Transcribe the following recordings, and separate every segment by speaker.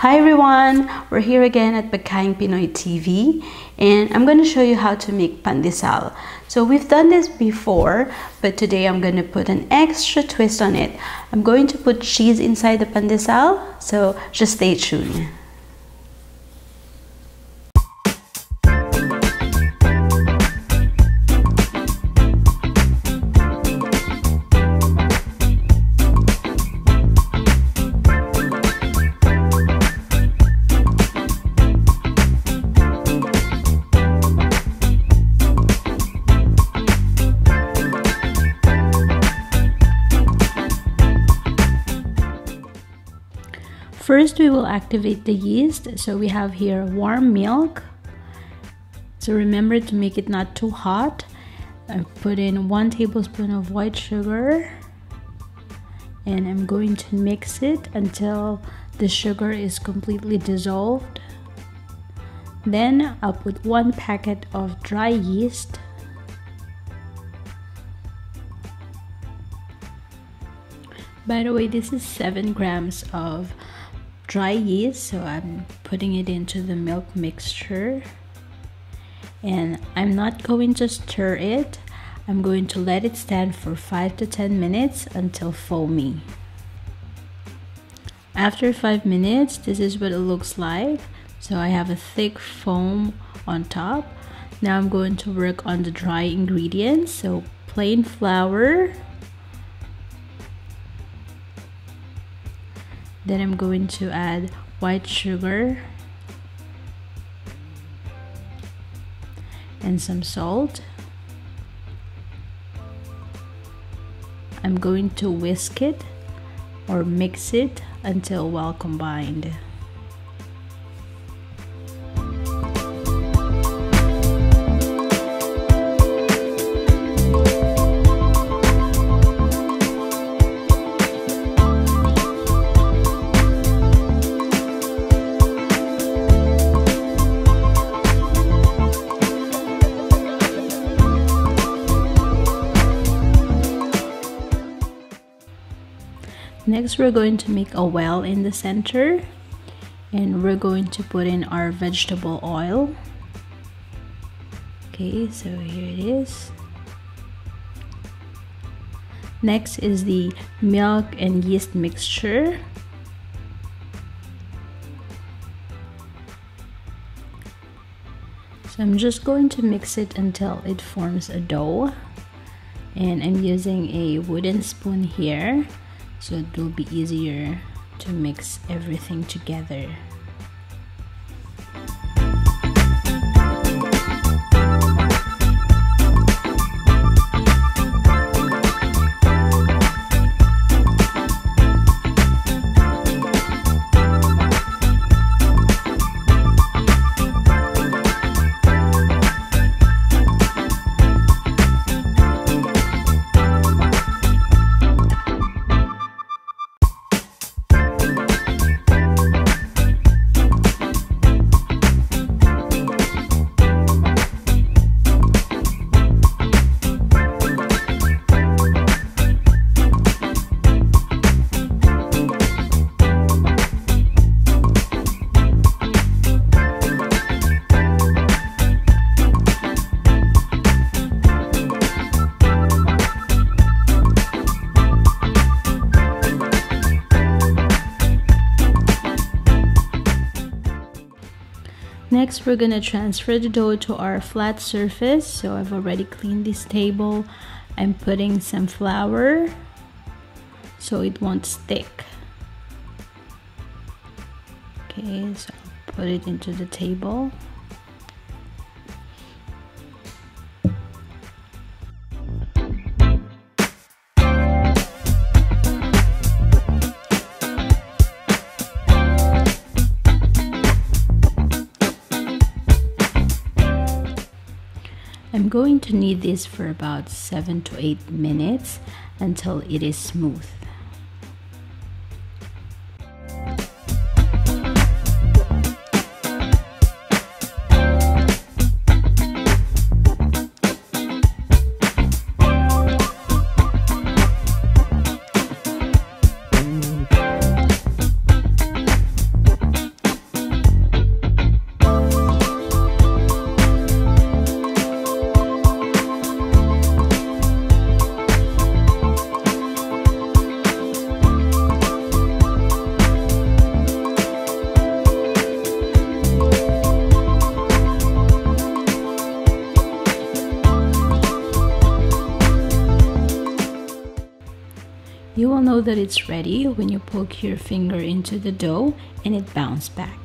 Speaker 1: Hi everyone! We're here again at Pagkaing Pinoy TV and I'm going to show you how to make pandesal. So we've done this before, but today I'm going to put an extra twist on it. I'm going to put cheese inside the pandesal, so just stay tuned. First, we will activate the yeast. So we have here warm milk. So remember to make it not too hot. I put in 1 tablespoon of white sugar. And I'm going to mix it until the sugar is completely dissolved. Then I'll put 1 packet of dry yeast. By the way, this is 7 grams of dry yeast, so I'm putting it into the milk mixture, and I'm not going to stir it. I'm going to let it stand for 5 to 10 minutes until foamy. After 5 minutes, this is what it looks like. So I have a thick foam on top. Now I'm going to work on the dry ingredients. So plain flour. Then I'm going to add white sugar and some salt. I'm going to whisk it or mix it until well combined. Next, we're going to make a well in the center, and we're going to put in our vegetable oil. Okay, so here it is. Next is the milk and yeast mixture. So I'm just going to mix it until it forms a dough, and I'm using a wooden spoon here, so it will be easier to mix everything together. Next, we're gonna transfer the dough to our flat surface. So I've already cleaned this table. I'm putting some flour so it won't stick. Okay, so I'll put it into the table. I'm going to knead this for about 7 to 8 minutes until it is smooth. know that it's ready when you poke your finger into the dough and it bounces back.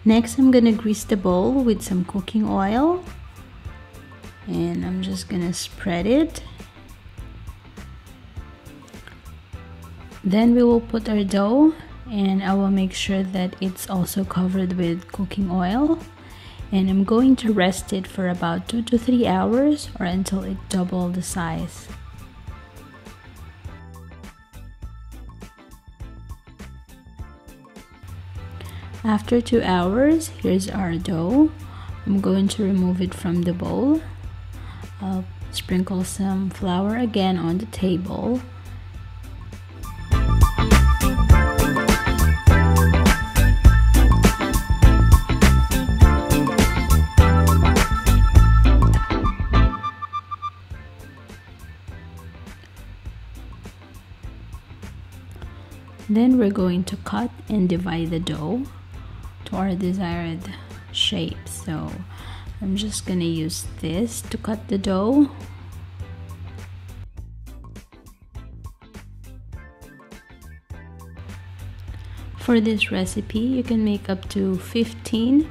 Speaker 1: Next, I'm gonna grease the bowl with some cooking oil, and I'm just gonna spread it. Then we will put our dough, and I will make sure that it's also covered with cooking oil, and I'm going to rest it for about 2 to 3 hours or until it doubles the size. After 2 hours, here's our dough. I'm going to remove it from the bowl. I'll sprinkle some flour again on the table. Then we're going to cut and divide the dough to our desired shape. So I'm just gonna use this to cut the dough. For this recipe, you can make up to 15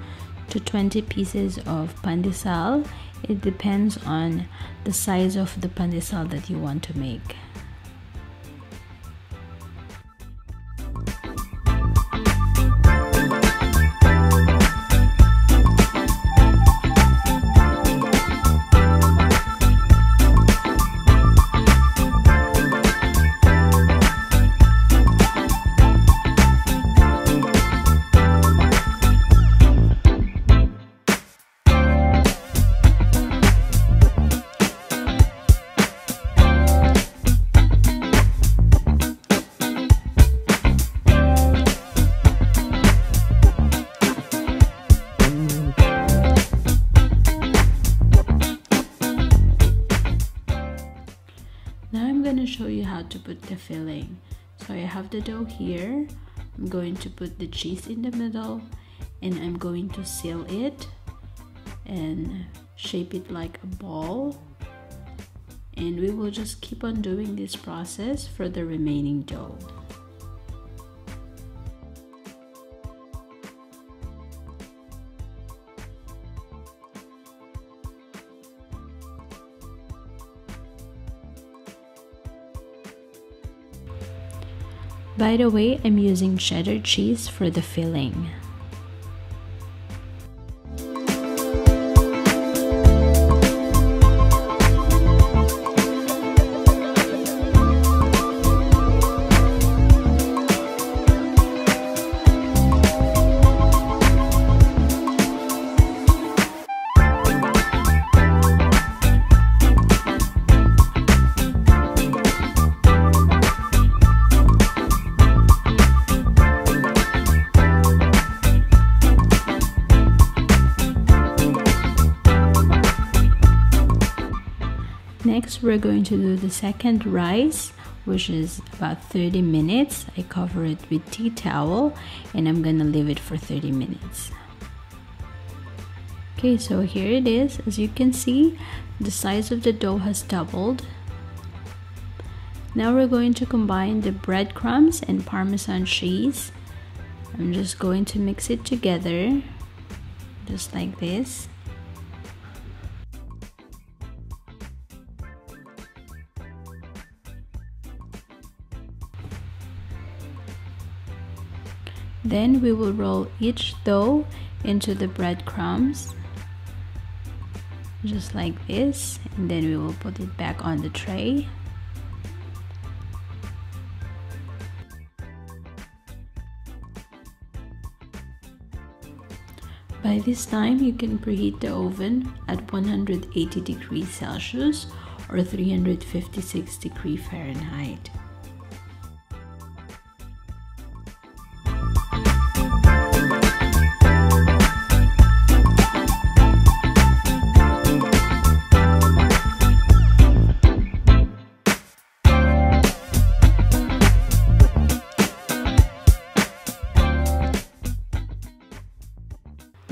Speaker 1: to 20 pieces of pandesal. It depends on the size of the pandesal that you want to make. Now I'm going to show you how to put the filling. So I have the dough here. I'm going to put the cheese in the middle, and I'm going to seal it and shape it like a ball. And we will just keep on doing this process for the remaining dough. By the way, I'm using cheddar cheese for the filling. Next, we're going to do the second rise, which is about 30 minutes. I cover it with tea towel, and I'm gonna leave it for 30 minutes. Okay, so here it is. As you can see, the size of the dough has doubled. Now we're going to combine the breadcrumbs and Parmesan cheese. I'm just going to mix it together, just like this. Then we will roll each dough into the breadcrumbs, just like this, and then we will put it back on the tray. By this time, you can preheat the oven at 180 degrees Celsius or 356 degrees Fahrenheit.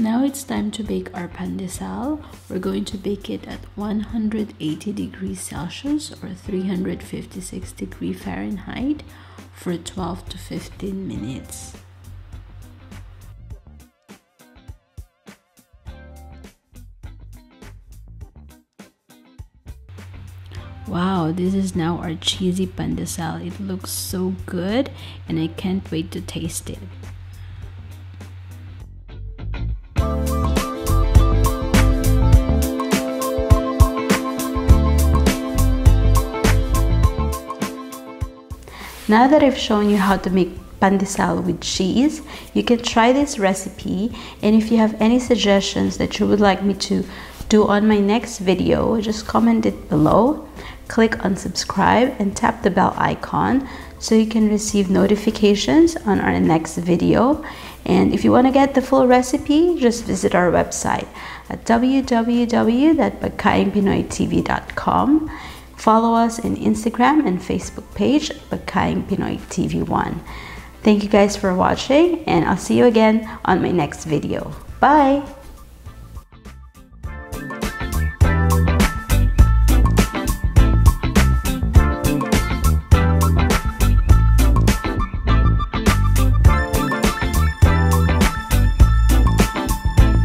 Speaker 1: Now it's time to bake our pandesal. We're going to bake it at 180 degrees Celsius or 356 degrees Fahrenheit for 12 to 15 minutes. Wow, this is now our cheesy pandesal. It looks so good and I can't wait to taste it. Now that I've shown you how to make pandesal with cheese, you can try this recipe, and if you have any suggestions that you would like me to do on my next video, just comment it below. Click on subscribe and tap the bell icon so you can receive notifications on our next video. And if you want to get the full recipe, just visit our website at www.pagkaingpinoytv.com. Follow us on Instagram and Facebook page, Pagkaing Pinoy TV1. Thank you guys for watching, and I'll see you again on my next video. Bye!